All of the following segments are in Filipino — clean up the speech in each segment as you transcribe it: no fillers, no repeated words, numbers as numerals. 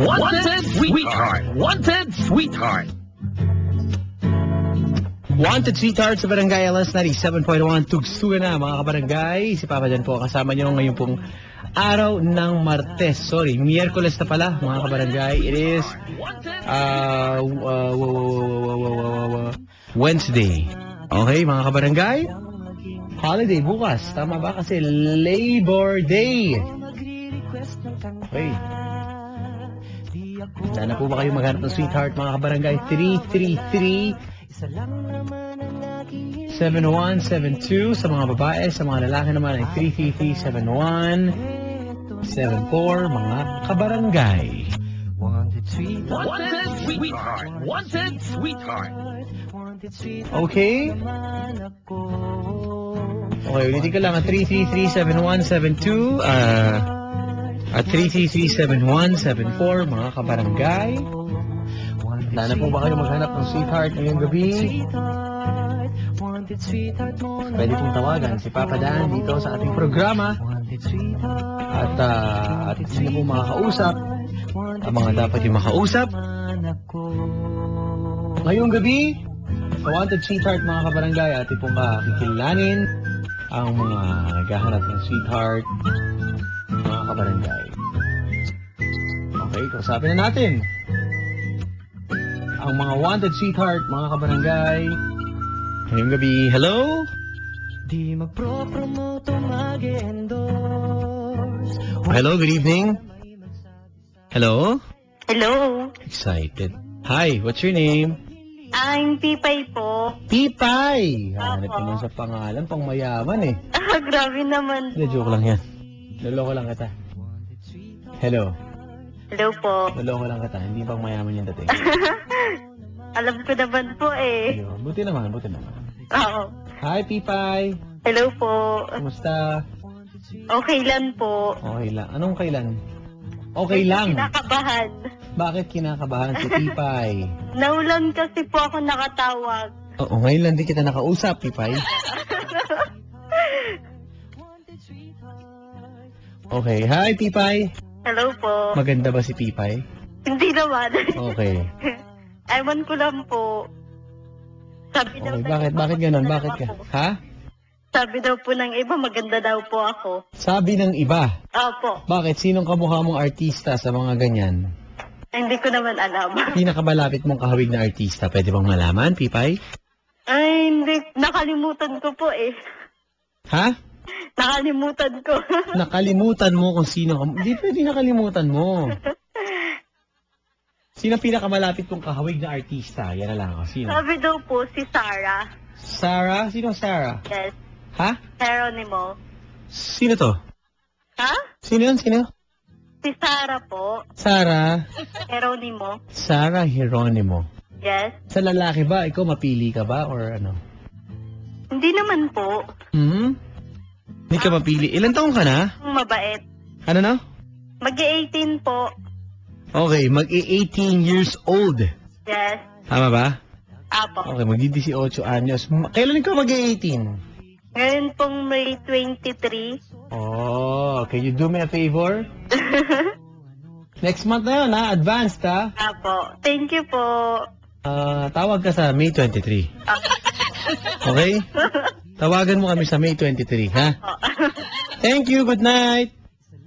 Wanted Sweetheart. Wanted Sweetheart. Wanted Sweetheart sa Barangay LS 97.1. Tugstugan na mga kabarangay. Si Papa dyan po kasama nyo ngayon pong araw ng Martes. Sorry, Miyerkules na pala mga kabarangay. It is Wednesday. Okay mga kabarangay? Holiday bukas. Tama ba? Kasi Labor Day. Okay. Sana po ba kayo maghanap ng sweetheart mga kabarangay? 333-7172 sa mga babae, sa mga lalaki naman ay 333-7174 mga kabarangay. Wanted Sweetheart. Wanted Sweetheart. Okay? Okay, ulitin ko lang. 333-7172 at 333-7174 mga kabarangay. Sana po ba kayo maghanap ng sweetheart ngayong gabi? Pwede pong tawagan si Papa Dan dito sa ating programa. At sino po makakausap? Ang mga dapat yung makausap. Ngayong gabi, sa Wanted Sweetheart mga kabarangay, ating pong kikilanin ang mga naghahanap ng sweetheart mga kabarangay. Okay, kausapin na natin ang mga wanted sweetheart, mga kabarangay. Ngayong gabi, hello? Di magpro-promote o mag-endorse. Hello, good evening. Hello? Hello. Excited. Hi, what's your name? I'm Pipay po. Pipay! Hanap naman sa pangalan, pang mayaman eh. Grabe naman. Hindi, joke lang yan. Naloko lang kita. Hello? Hello po. Naloko lang kita, hindi pang mayaman yan dati. Alam ko naman po eh. Ayun, buti naman, buti naman. Oo. Hi, Pipay! Hello po. Kumusta? Okay lang po. Okay lang. Anong kailan? Okay lang. Kinakabahan. Bakit kinakabahan si Pipay? Naulan kasi po ako nakatawag. Oo, ngayon lang din kita nakausap, Pipay. Okay, hi, Pipay. Hello po. Maganda ba si Pipay? Hindi naman. Okay. Ewan ko lang po. Sabi daw Okay, ng bakit iba, ganon? maganda Bakit ka? daw ako. Ha? Sabi daw po ng iba, maganda daw po ako. Sabi ng iba. Opo. Bakit? Sinong kamukha mong artista sa mga ganyan? Hindi ko naman alam. Pinakamalapit mong kahawig na artista. Pwede bang malaman, Pipay? Ay, hindi. Nakalimutan ko po eh. Ha? Nakalimutan ko. Nakalimutan mo kung sino ka. Hindi pwede nakalimutan mo. Sino pinakamalapit mong kahawig na artista? Yan na lang ako. Sino? Sabi daw po si Sarah. Sarah? Sino Sarah? Yes. Ha? Geronimo. Sino to? Ha? Sino yun? Sino? Si Sarah po. Sarah? Geronimo. Sarah Geronimo. Yes. Sa lalaki ba? Ikaw mapili ka ba? Or ano? Hindi naman po. Hmm? Hindi ka mapili. Ilan taong ka na? Mabait. Ano na? Mag-18 po. Okay, mag-18 years old. Yes. Tama ba? Apo. Okay, mag-18 anyos. Kailan ikaw mag-18? Ngayon pong May 23. Oh, can you do me a favor? Next month na yun, ha? Advanced, ha? Apo. Thank you po. Tawag ka sa May 23. Okay? Tawagan mo kami sa May 23, ha? Thank you, good night!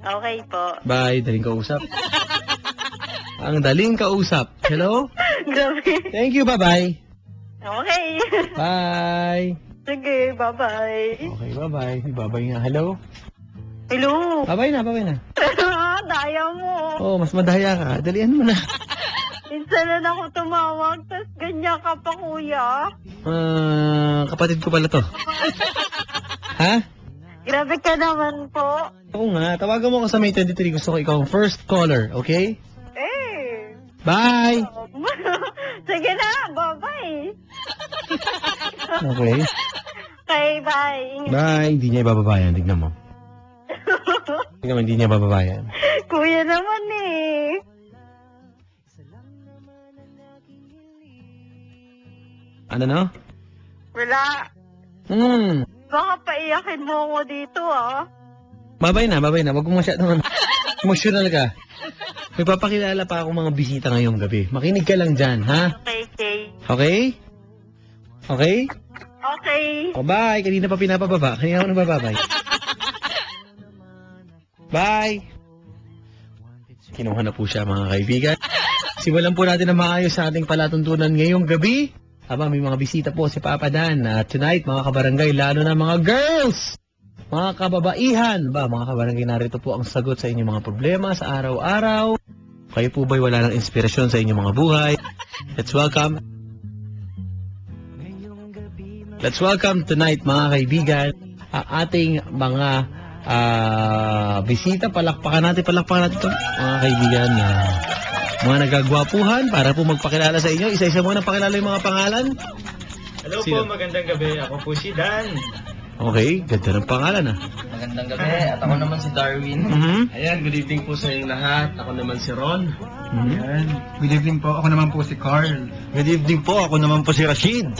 Okay po. Bye, daling kausap. Ang daling kausap. Hello? Grabe. Thank you, bye-bye. Okay. Bye! Sige, bye-bye. Okay, bye-bye. Bye-bye nga. Hello? Hello. Bye-bye na, bye-bye na. Daya mo. Oh, mas madaya ka. Dalian mo na. Minsan na ako tumawag, tas ganyan ka pa, kuya. Kapatid ko pala to. Ha? Grabe ka naman po. Oo nga. Tawagan mo ako sa May 23. Gusto ko ikaw ang first caller, okay? Eh. Bye! Sige na, bye-bye. Okay. Okay, bye. Bye! Hindi niya ibababayan. Tignan mo. Tignan mo, hindi niya bababayan. Kuya naman eh. Ano no? Wala. Baka paiyakin mo ako dito ah. Babay na. Wag mo masyadong emotional ka. May papakilala pa akong mga bisita ngayong gabi. Makinig ka lang dyan, ha? Okay, okay. Okay? Okay? Okay. O, bye. Kanina pa pinapababa. Kanina ako nabababay. Bye! Kinuha na po siya, mga kaibigan. Simulan po natin ang maayos sa ating palatuntunan ngayong gabi. Aba, may mga bisita po si Papa Dan. Tonight, mga kabarangay, lalo na mga girls! Mga kababaihan! Ba, mga kabarangay, narito po ang sagot sa inyong mga problema sa araw-araw. Kayo po ba'y wala ng inspirasyon sa inyong mga buhay? Let's welcome tonight, mga kaibigan, ang ating mga bisita. Palakpakan natin ito, mga kaibigan. Mga nagagwapuhan para po magpakilala sa inyo. Isa-isa muna pakilala yung mga pangalan. Hello Sino? po, magandang gabi. Ako po si Dan. Okay, ganda ng pangalan Magandang gabi, at ako naman si Darwin. Ayan, good evening po sa inyong lahat. Ako naman si Ron. Ayan. Good evening po. Ako naman po si Carl. Good evening po. Ako naman po si Rashid.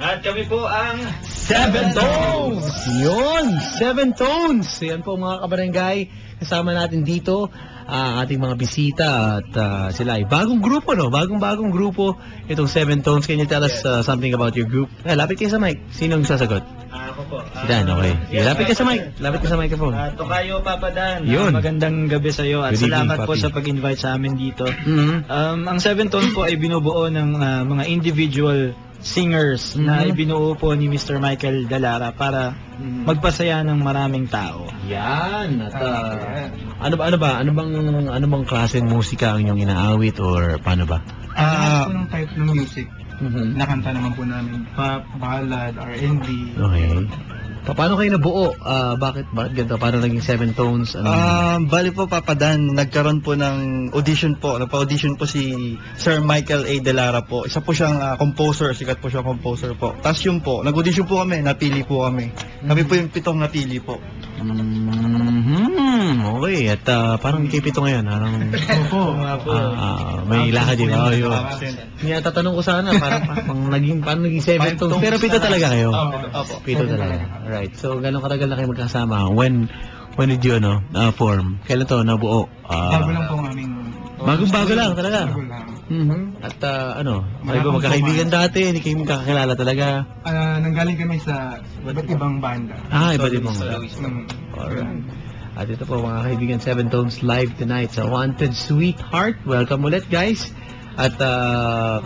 At kami po ang Seven Tones! Yun! Seven Tones! Yan po mga kabarangay. Kasama natin dito ating mga bisita at sila ay bagong grupo, no? Bagong grupo itong Seven Tones. Can you tell us something about your group? Lapit kayo sa mic. Sinong sasagot? Ako po. Si Dan, okay. Yes, Lapit ka sa mic. Lapit ka sa microphone. Tokayo Papa Dan. Yun. Magandang gabi sa iyo at Good evening, salamat po Papi. sa pag-invite sa amin dito. Mhm. Ang Seven Tone po ay binubuo ng mga individual singers na ibinuo po ni Mr. Michael Dalara para magpasaya ng maraming tao. Yan. At ano bang klaseng musika ang inyong inaawit or paano ba? Lahat po ng type ng music. Mhm. Nakanta naman po namin. Pop, ballad, R&B. Okay. Paano kayo nabuo? Bakit ganito? Paano naging Seven Tones? Bali po, Papa Dan, nagkaroon po ng audition po. Nagpa-audition po si Sir Michael A. Delara po. Isa po siyang composer, sikat po siyang composer po. Tapos yun po, nag-audition po kami, napili po kami. Kami po yung 7 napili po. Okay. At parang kayo pito ngayon. Opo. May lakad yun. Oh, yun. Kaya tatanong ko sana, paano naging Seven Tones? Pero pito talaga kayo. Opo. Pito talaga. Right. So, gano'ng katagal na kayo magkasama? When did you, form? Kailan to nabuo? Bago lang po ang aming... Bagong-bago lang talaga. Bago lang. At kayo ba magkakaibigan dati? Hindi kayo magkakakilala talaga? Nanggaling kami sa iba't ibang banda. Iba't ibang. Mm. Alright. At ito po mga kaibigan, Seven Tones live tonight sa Wanted Sweetheart. Welcome ulit guys. At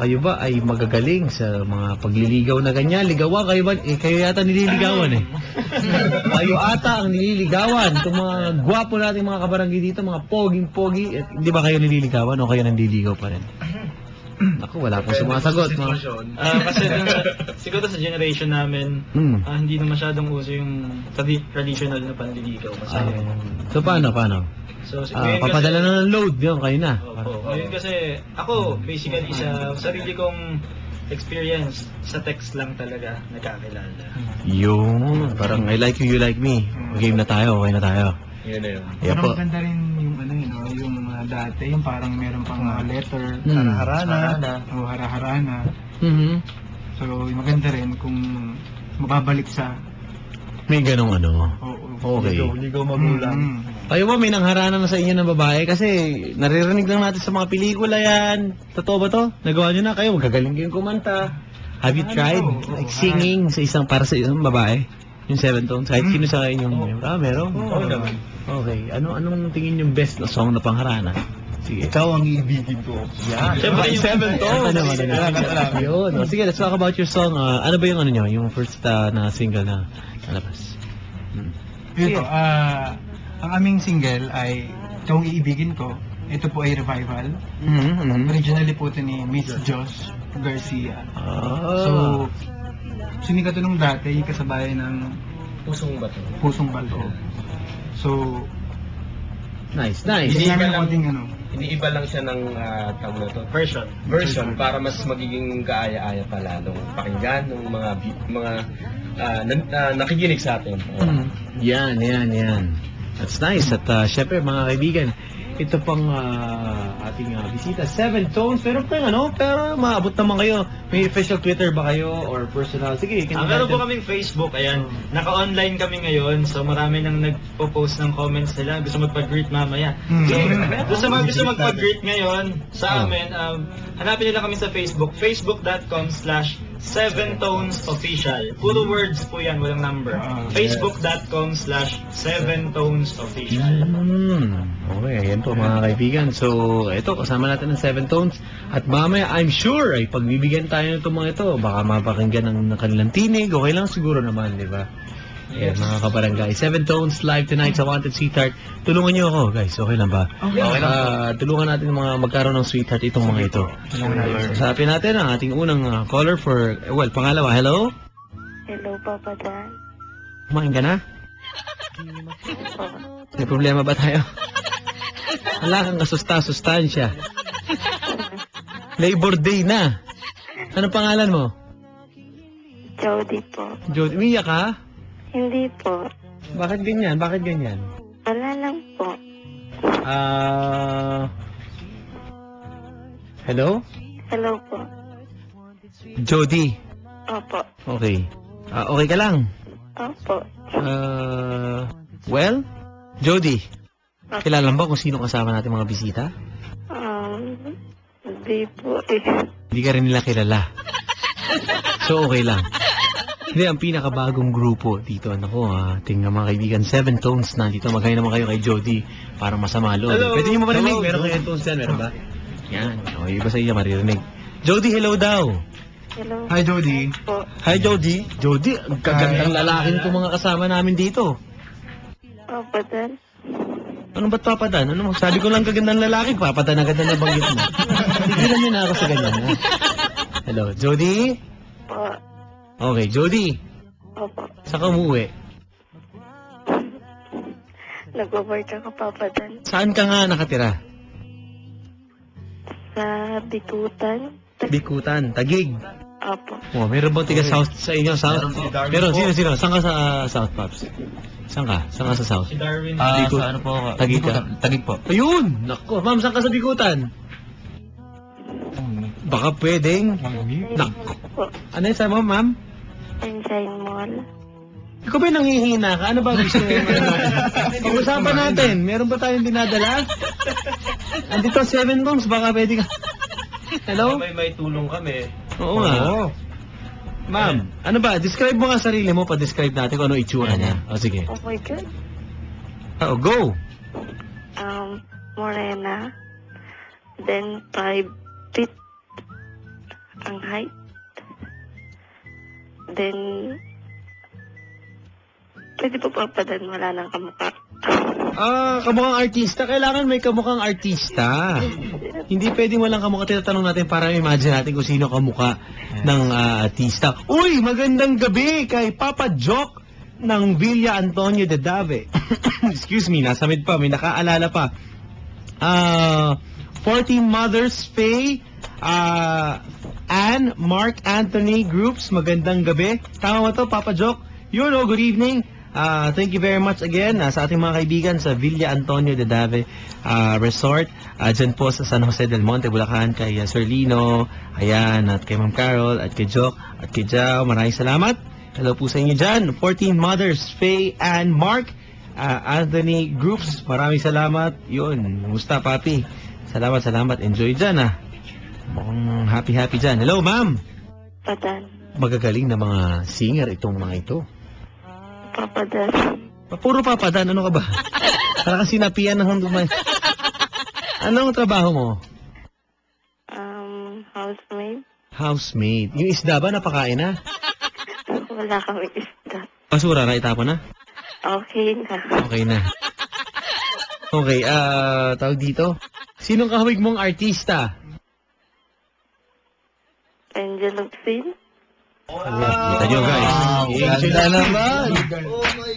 kayo ba ay magagaling sa mga pagliligaw na ganyan? Ligawan kayo ba? Kayo yata nililigawan eh. Kayo ata ang nililigawan. Itong mga gwapo natin mga kabarangay dito, mga poging-pogi. Hindi ba kayo nililigawan o kayo nandiligaw pa rin? Ako, wala pong sumasagot. Kasi siguro sa generation namin, hindi na masyadong uso yung traditional na panliligaw. Kasi, So paano? so, ngayon Papadala na ng load yun, kayo na. Opo. Ngayon kasi, ako, basically, sa sarili kong experience, sa text lang talaga nagkakilala. Yung, parang I like you, you like me. Game na tayo, okay na tayo. Yun na yun. Yeah Pero po. maganda rin yung yung dati, yung parang meron pang letter, Harana. o hara-harana. Mhm. So, yung maganda rin kung mababalik sa... May ganong Okay. Ligaw magulang. Mm. Kayo ba may nangharana na sa inyo ng babae? Kasi naririnig lang natin sa mga pelikula yan. Totoo ba to? Nagawa nyo na kayo, magagaling kayong kumanta. Have you tried like singing para sa isang babae? Yung Seven Tones? Kahit sino sa inyong meron? Oo naman. Okay. Anong tingin yung best na song na pangharana? Sige. Ikaw ang iibigin ko. Yan. Siyempre, yung Seven Ano? Yun. Sige, let's talk about your song. Ano ba yung nyo? Yung first na single na nalabas? Ito, ang aming single ay Ikaw ang Iibigin Ko. Ito po ay revival. Originally po ito ni Miss Josh Garcia. So, sumikat ito nung dati, kasabay ng Pusong Bato. So, Nice. hindi namin konting Iniiba lang siya ng tawag na to, version. para mas magiging kaaya-aya pa lalong pakinggan ng mga nakikinig sa atin. Yan. That's nice. At syempre mga kaibigan, ito pang ating bisita, 7 Tones. Pero maabot naman kayo. May official Twitter ba kayo or personal? Sige, Meron po kaming Facebook, ayan. Naka-online kami ngayon, so marami nang nagpo-post ng comments nila. Gusto magpag-greet mamaya. So, doon sa mga gusto magpag-greet ngayon sa amin, hanapin nila kami sa Facebook, facebook.com/7tonesofficial. Puro words po yan, walang number. facebook.com/7tonesofficial. Okay, ayan po mga kaibigan. So, ito, kasama natin ng 7 Tones. At mamaya, I'm sure, ay pagbibigyan tayo ng itong mga ito. Baka mapakinggan ng kanilang tinig. Okay lang siguro naman, di ba? Ayan, mga kabarangay. 7 Tones live tonight sa Wanted Sweetheart. Tulungan niyo ako, guys. Okay lang ba? Okay lang. Tulungan natin mga magkaroon ng sweetheart itong mga ito. Sabi natin ang ating unang caller for, pangalawa. Hello? Hello, Papa Dan. Kumain ka na? May problema ba tayo? Wala kang kasustansya. Labor Day na. Ano pangalan mo? Jody po. Jody. Umiyak ka? Hindi po. Bakit ganyan? Wala lang po. Hello? Hello po. Jody. Opo. Okay. Okay ka lang? Opo. Jody. Kilala mo ba kung sino kasama natin mga bisita? Hindi po eh. Hindi ka rin nila kilala. So, okay lang. Hindi, ang pinakabagong grupo dito, tingnan mga kaibigan, 7 Tones na dito. Magkaya naman kayo kay Jody para masama loob. Hello. Pwede niyo mo marinig? Hello. Meron kayo Tones yan, meron ba? Yan. Okay, iba sa iyo maririnig. Jody, hello daw. Hello. Hi, Jody. Po. Hi, Jody. Jody, ang kagandang lalaking itong mga kasama namin dito. Papa Dan. Ano ba't papadan? Sabi ko lang kagandang lalaki, papadan agad na nabanggit mo. Tigilan niyo na ako sa ganyan, ha? Hello, Jody? Po. Okay, Jody. Opo. Saan ka umuwi? Nag-work ako, Papa Dan. Saan ka nga nakatira? Sa Bikutan. Bikutan, Tagig. Opo. Oh, meron bang tiga South sa inyo? South? Meron, sino? Saan ka sa South, Pops? Saan ka? Saan ka sa South? Si Darwin. Bikut- Sa ano po ako? Tagig ka? Tagig po. Ayun! Nako, ma'am, saan ka sa Bikutan? Baka pwedeng... Nako. Po. Ano yung sabi mo, ma'am? Sunshine Mall. Ikaw ba nanghihina ka? Ano ba gusto mo? Pag-usapan natin. Meron ba tayong dinadala? Andito 7 rooms. Baka pwede ka... Hello? May tulong kami. Oo nga. Ma'am, ano ba? Describe mo nga sarili mo. Pa-describe natin kung ano itsura niya. O sige. Oh my God. Go! Morena. Then 5 feet ang height. Then, pwede po Papa Dan, wala nang kamukha. Kamukhang artista. Kailangan may kamukhang artista. Hindi pwedeng walang kamukha. Tinatanong natin para imagine natin kung sino kamukha ng artista. Uy, magandang gabi kay Papa Jock ng Villa Antonio de Dave. Excuse me, nasa mid pa. May nakaalala pa. 14 Mothers Faye, Anne, Mark Anthony Groups. Magandang gabi. Tama ba to, Papa Jock? Good evening. Thank you very much again sa ating mga kaibigan sa Villa Antonio de Dave Resort. Dyan po sa San Jose del Monte, Bulacan, kay Sir Lino, ayan, at kay Ma'am Carol, at kay Jock, at kay Jao. Maraming salamat. Hello po sa inyo dyan. 14 Mothers, Faye and Mark, Anthony Groups. Maraming salamat. Yun, musta papi? Salamat. Enjoy dyan Mukhang happy dyan. Hello, ma'am. Papa Dan. Magagaling na mga singer itong mga ito. Papa Dan. Puro papadan, ano ka ba? Para kasi napian ng handumay. Anong trabaho mo? Housemaid. Housemaid. Yung isda ba napakain na? Wala kami isda. Basura na itapon na? Okay na. Okay na. Okay, tawag dito. Sinong kahawig mong artista? Angel Oxin. Kita nyo guys. Ganda naman.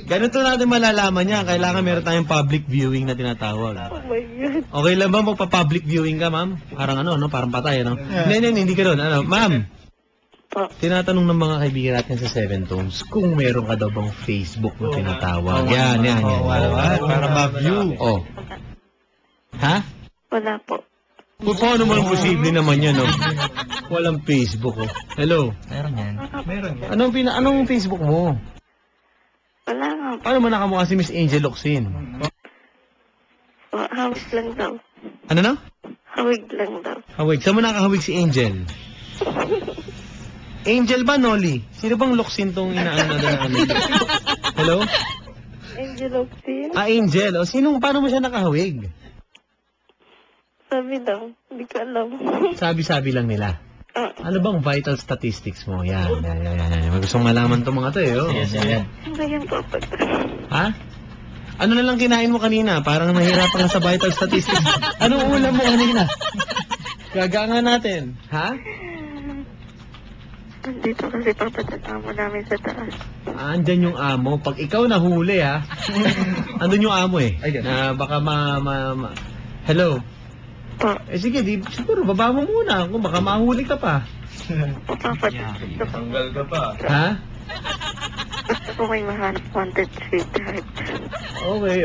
Ganito natin malalaman niya. Kailangan meron tayong public viewing na tinatawag. Oh my God. Okay lang ba magpa-public viewing ka, ma'am? Parang parang patay, hindi ka doon. Ma'am, Po. tinatanong ng mga kaibigan natin sa 7 Tones kung meron ka daw bang Facebook na tinatawag. Yan. Para ma-view. Oh. Ha? Wala po. Paano naman posible naman yan, no? Walang Facebook, oh. Hello? Anong Facebook mo? Wala nga po. Paano mo nakamukha si Miss Angel Locsin? Hawig lang daw. Ano na? Hawig lang daw. Hawig. Saan mo nakahawig si Angel? Angel ba, Nolly? Sino bang Locsin tong inaano na ano? Hello? Angel Oxin? Ah, Angel. O, paano mo siya nakahawig? Sabi daw. Hindi ko alam. Sabi-sabi lang nila. Ano bang vital statistics mo? Yan. May gustong malaman tong mga to, eh. Oh. Ano yan po? Ha? Ano na lang kinain mo kanina? Parang nahihirapan ka sa vital statistics. Anong ulam mo kanina? Gagangan natin. Ha? Dito kasi papadaan amo namin sa taas. Andyan yung amo. Pag ikaw nahuli, ha? Andun yung amo, eh. Na baka Hello? Po. Sige, siguro, baba mo muna. Kung baka mahuli ka pa. Papadaan. Tanggal ka pa. Ha? Gusto ko may mahanap wanted sweetheart. Okay.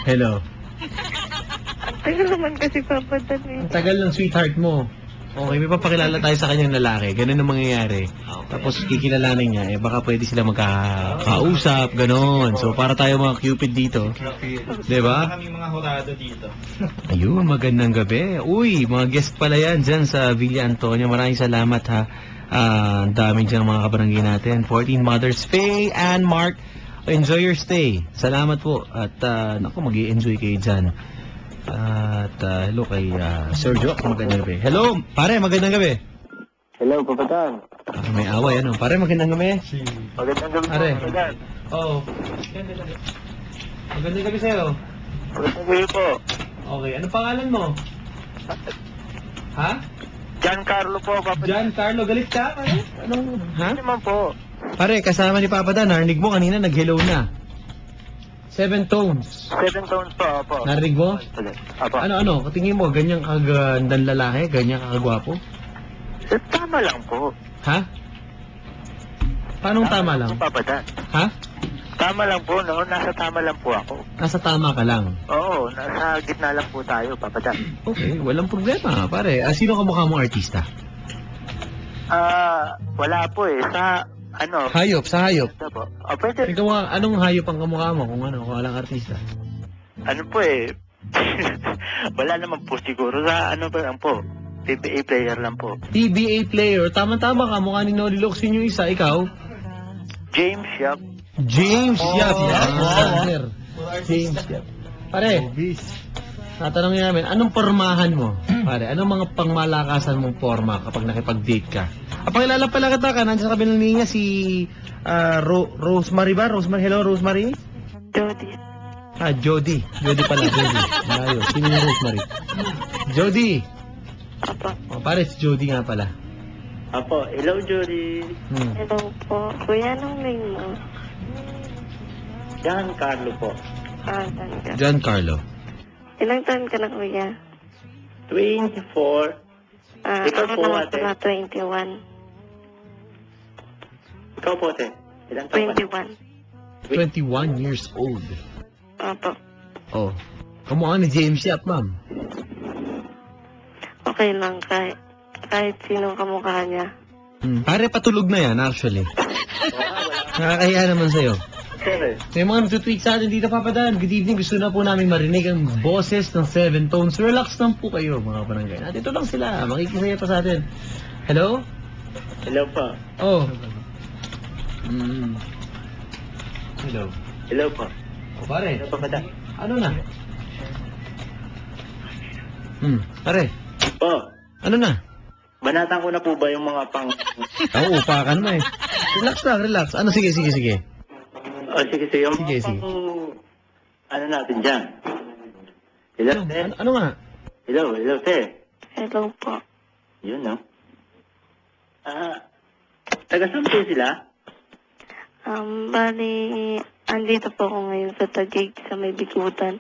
Hello? Ang tagal naman kasi papadaan eh. Ang tagal ng sweetheart mo. Okay, may papakilala tayo sa kanyang lalaki. Ganun ang mangyayari. Tapos kikilalanin niya, baka pwede sila magkakausap, ganon. So, para tayo mga Cupid dito. Diba? Kami mga hurado dito. Ayun, magandang gabi. Uy, mga guest pala yan dyan sa Villa Antonio. Maraming salamat, ha. Ang dami dyan mga kabarangay natin. 14 Mothers, Faye and Mark. Enjoy your stay. Salamat po. At, naku, mag-i-enjoy kayo dyan. At hello kay Sergio, magandang gabi. Hello, pare, magandang gabi. Hello, Papadan. May away, ano? Pare, magandang gabi. Magandang gabi Pare. po, Papadan. Oo. Magandang gabi sa'yo. Magandang gabi po. Okay, ano pangalan mo? Ha? Giancarlo po, Papadan. Giancarlo, galit ka? Anong, ha? Hindi naman po. Pare, kasama ni Papa Dan, narinig mo kanina, nag-hello na. 7 tones. 7 tones po, opo. Narinig mo? Opo. Ano? Katingin mo, ganyan kagandang lalaki? Ganyan kakagwapo? Tama lang po. Ha? Paanong tama lang? Papadan. Ha? Tama lang po, no? Nasa tama lang po ako. Nasa tama ka lang. Oo, nasa gitna lang po tayo, Papadan. Okay, walang problema, pare. Sino kamukha mong artista? Wala po eh. Hayop, sa hayop. Ito po. Pwede. Ikaw nga, anong hayop ang kamukha mo kung walang artista? Ano po eh. Wala naman po siguro. Sa ano ba lang po. PBA player lang po. PBA player. Tama-tama ka, mukha ni Nolly Locsin yung isa. Ikaw? James Yap. James Yap. James Yap. Pare, tatanungin namin, anong pormahan mo? Pare, anong mga pangmalakasan mong forma kapag nakipag-date ka? Pakilala pala kita ka, nandiyan sa kabilang linya si Rosemary ba? Rosemary, hello Rosemary? Jody. Jody. Jody pala, Jody. Malayo. Sino yung Rosemary? Jody. Apo. Pare, si Jody nga pala. Apo, hello Jody. Hello po. Kuya, anong name mo? Giancarlo po. Tanda. Giancarlo. Ilang taon ka na, kuya? 24. Ikaw Ako po, naman ate. pala 21. Ikaw po, te. Ilan taon ka? 21. 21 years old. Apo. Oh. Kamukha ni James Yap, ma'am. Okay lang, kahit sino kamukha niya. Pare, patulog na yan, actually. Nakakahiya naman sa'yo. Sir, May mga nagtutweet sa atin dito, Papadan. Good evening. Gusto na po namin marinig ang boses ng 7 tones. Relax lang po kayo, mga barangay. At ito lang sila. Makikisaya pa sa atin. Hello? hello po. Oh. Hello. Hello po. Oh, pare. Hello, Papadan. Ano na? Pare. Po, Ano na? banatan ko na po ba yung mga pang... Upakan mo eh. Relax lang, relax. Ano, sige. sige. Yung Sige. ano natin dyan? Hello, te. Ano nga? Hello, te. Hello po. Yun, no? Taga saan po sila? Bali, andito po ako ngayon sa Taguig sa may Bikutan.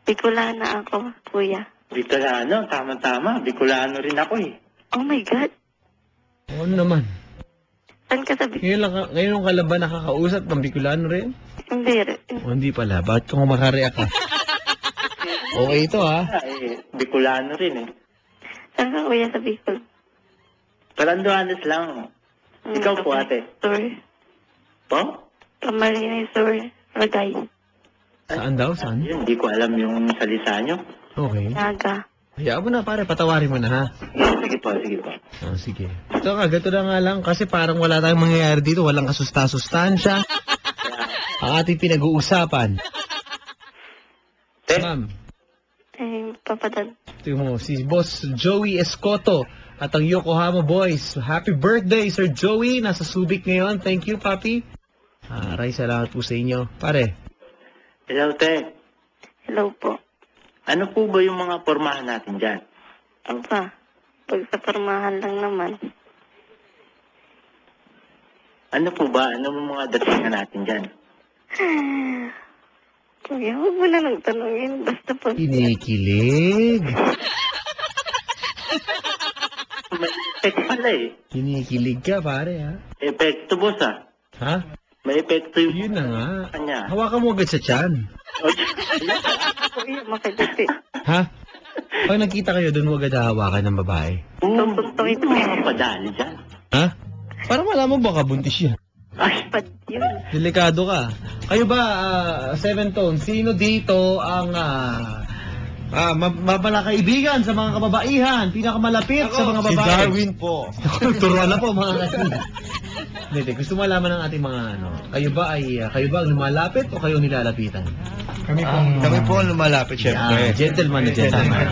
Bicolana ako, kuya. Bicolano, tama-tama. Bicolano rin ako eh. Oh my God. Ano naman? Saan ka sa Bikutan? Ngayon ka lang ba nakakausap ng Bicolano rin? Hindi rin. O hindi pala. Bakit kung makareact ka? Okay ito, ha? Bicolano rin eh. Saan ka kuya sa Bicol? Palanduanes lang. Ikaw po, ate. Sur. Po? Camarines Sur. Ragay. Saan daw? Saan? Yun, hindi ko alam yung salisa nyo. Okay. Naga. Hayaan mo na, pare. Patawarin mo na, ha? Sige po, sige po. Oh, sige. Ito nga, ganito na nga lang. Kasi parang wala tayong mangyayari dito. Walang kasusta-sustansya. Ang ating pinag-uusapan. Ma'am, Papadan. ito mo, si Boss Joey Escoto at ang Yokohama Boys. Happy birthday, Sir Joey. Nasa Subic ngayon. Thank you, papi. Aray, salamat po sa inyo. Pare. Hello, te. Hello po. Ano po ba yung mga pormahan natin dyan? Ang pa? Pag sa pormahan lang naman. Ano po ba? Ano mga datingan natin dyan? Kuya, huwag mo na nang tanongin. Basta po. Kinikilig. May effect pala eh. Kinikilig ka, pare, ha? Epekto, boss ah. Ha? May epekto yung Yun na nga. kanya. Hawakan mo agad sa tiyan. Kuya, makagati. Ha? Pag nakita kayo, doon mo agad hahawakan ng babae. Tuntuntukin ko. Mga padali dyan. Ha? Para malaman baka buntis yan. Ay, Pad yun. Delikado ka. Kayo ba, Seven Tones, sino dito ang mapalakaibigan sa mga kababaihan, pinakamalapit sa mga babae? Si Darwin po. Turuan na po mga kasi. Hindi, gusto malaman ng ating mga kayo ba ang lumalapit o kayo nilalapitan? Kami po ang lumalapit, syempre. Gentleman na gentleman.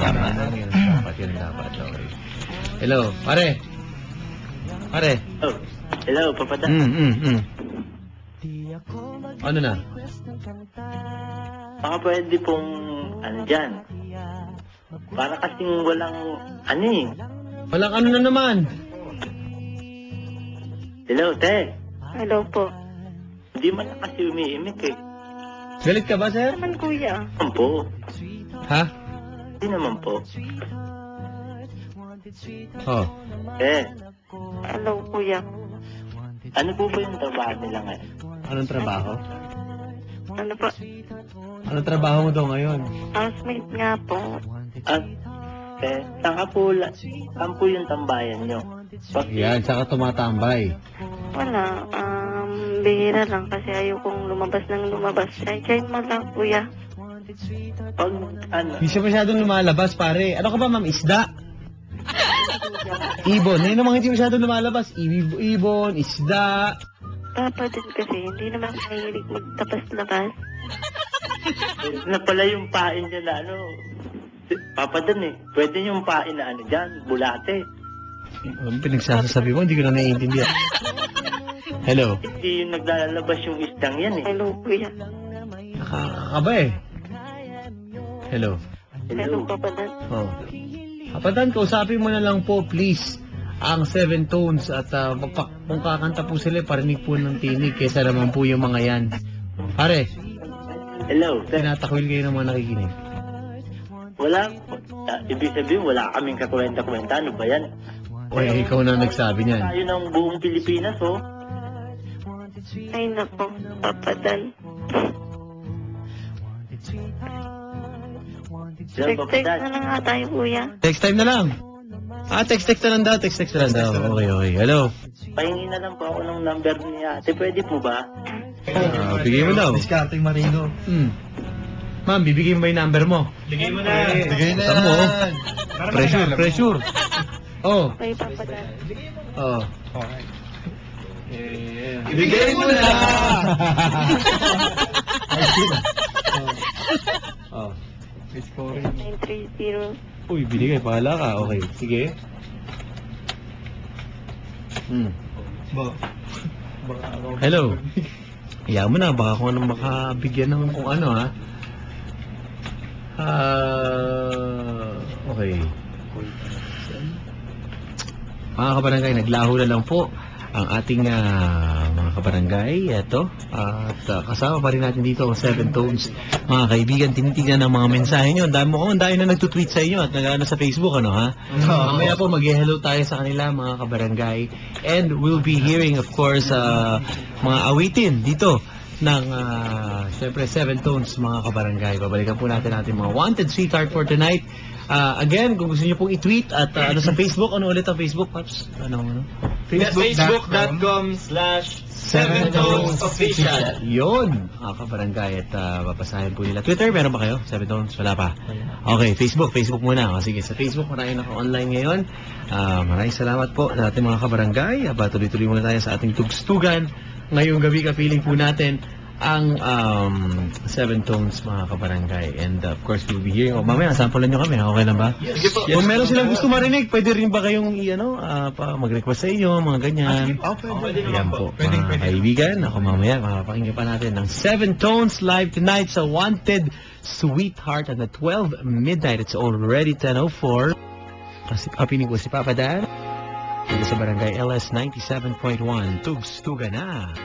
Yun dapat. Okay. Hello, pare. Pare. oh. Hello, papada. Ano na? Baka pwede pong, ano dyan. Para kasing walang, ano eh. Walang ano na naman. Hello, te. Hello po. Hindi man na kasi umiimik eh. Galit ka ba, sir? Naman kuya. Naman po. Ha? Hindi naman po. Oh. Hello kuya. Ano po ba yung trabaho nila ngayon? Anong trabaho? Ano po? Anong trabaho mo daw ngayon? Housemate nga po. At, saan po yung tambayan nyo? Yan, saka tumatambay. Wala. Bihira lang kasi ayokong lumabas ng lumabas. Ay, mo lang kuya. Pag, ano, Hindi siya masyadong lumalabas, pare. Ano ka ba, ma'am? Isda? Ibon. Ngayon naman hindi masyadong lumalabas. Ibon, isda. Papa din kasi, hindi naman mahilig magtapas-labas. na pala yung pain niya na ano, papadan eh. Pwede yung pain na ano dyan, bulate. Ano pinagsasabi mo? Hindi ko na naiintindihan. Hello? Hindi yung naglalabas yung isdang yan eh. Hello kuya. Nakakaba eh. Hello? Hello Papa Dan. Oh. Kapatan, kausapin mo na lang po, please, ang Seven Tones at kung kakanta po sila, parinig po ng tinig kaysa naman po yung mga yan. Pare, Hello, sir. tinatakwil kayo ng mga nakikinig. Wala, ibig sabihin wala kaming kakwenta-kwenta. Ano ba yan? Eh, ikaw na nagsabi niyan. Tayo ng buong Pilipinas, oh. Ay nako, Papa Dan. Hello, Text papadan. na lang nga tayo kuya. Text time na lang. Text na lang daw. Text na lang daw. Okay. Hello? Pahingi na lang po ako ng number niya. Ate, pwede po ba? Bigay mo daw. Discarding Marino. Ma'am, bibigyan mo yung number mo. Bigay mo na. Bigay na Tama mo. yan. Pressure. Oh. Okay, Papa Dan. Oh. Bigay mo na! Oh. 930. Uy, binigay. Pahala ka. Okay. Sige. Hello. Hayaan mo na. Baka kung anong makabigyan ng kung ano, ha? Okay. Mga kabarangay, naglaho na lang po ang ating mga kabarangay. Ito. At kasama pa rin natin dito ang Seven Tones. Mga kaibigan, tinitignan ang mga mensahe nyo. Ang dami na nagtutweet sa inyo at nag-ano sa Facebook, ano ha? Mamaya po mag-hello tayo sa kanila, mga kabarangay. And we'll be hearing, of course, mga awitin dito. ng, syempre, 7 Tones, mga kabarangay. Babalikan po natin mga wanted sweetheart for tonight. Again, kung gusto niyo pong i-tweet at sa Facebook, ano ulit ang Facebook, Paps? Facebook.com/7tonesofficial. Yun, mga kabarangay. At papasahin po nila. Twitter, meron ba kayo? 7 Tones? Wala pa. Okay, Facebook muna. Sige, sa Facebook, marami naka-online ngayon. Maraming salamat po sa ating mga kabarangay. Tuloy-tuloy muna tayo sa ating tugstugan. Ngayong gabi, kapiling po natin ang 7 Tones, mga kabarangay. And of course, we'll be hearing. Mamaya, samplean nyo kami. Okay lang ba? Yes, po. Kung meron silang gusto marinig, pwede rin ba kayong mag-request sa inyo, mga ganyan? Pwede Yan naman po. po. Mga kaibigan, ako mamaya, makapakinggan pa natin ng 7 Tones live tonight sa Wanted Sweetheart at the 12 midnight. It's already 10:04. Kasi kapiling ko si Papa Dan. Dito sa Barangay LS 97.1. Tugstugan na.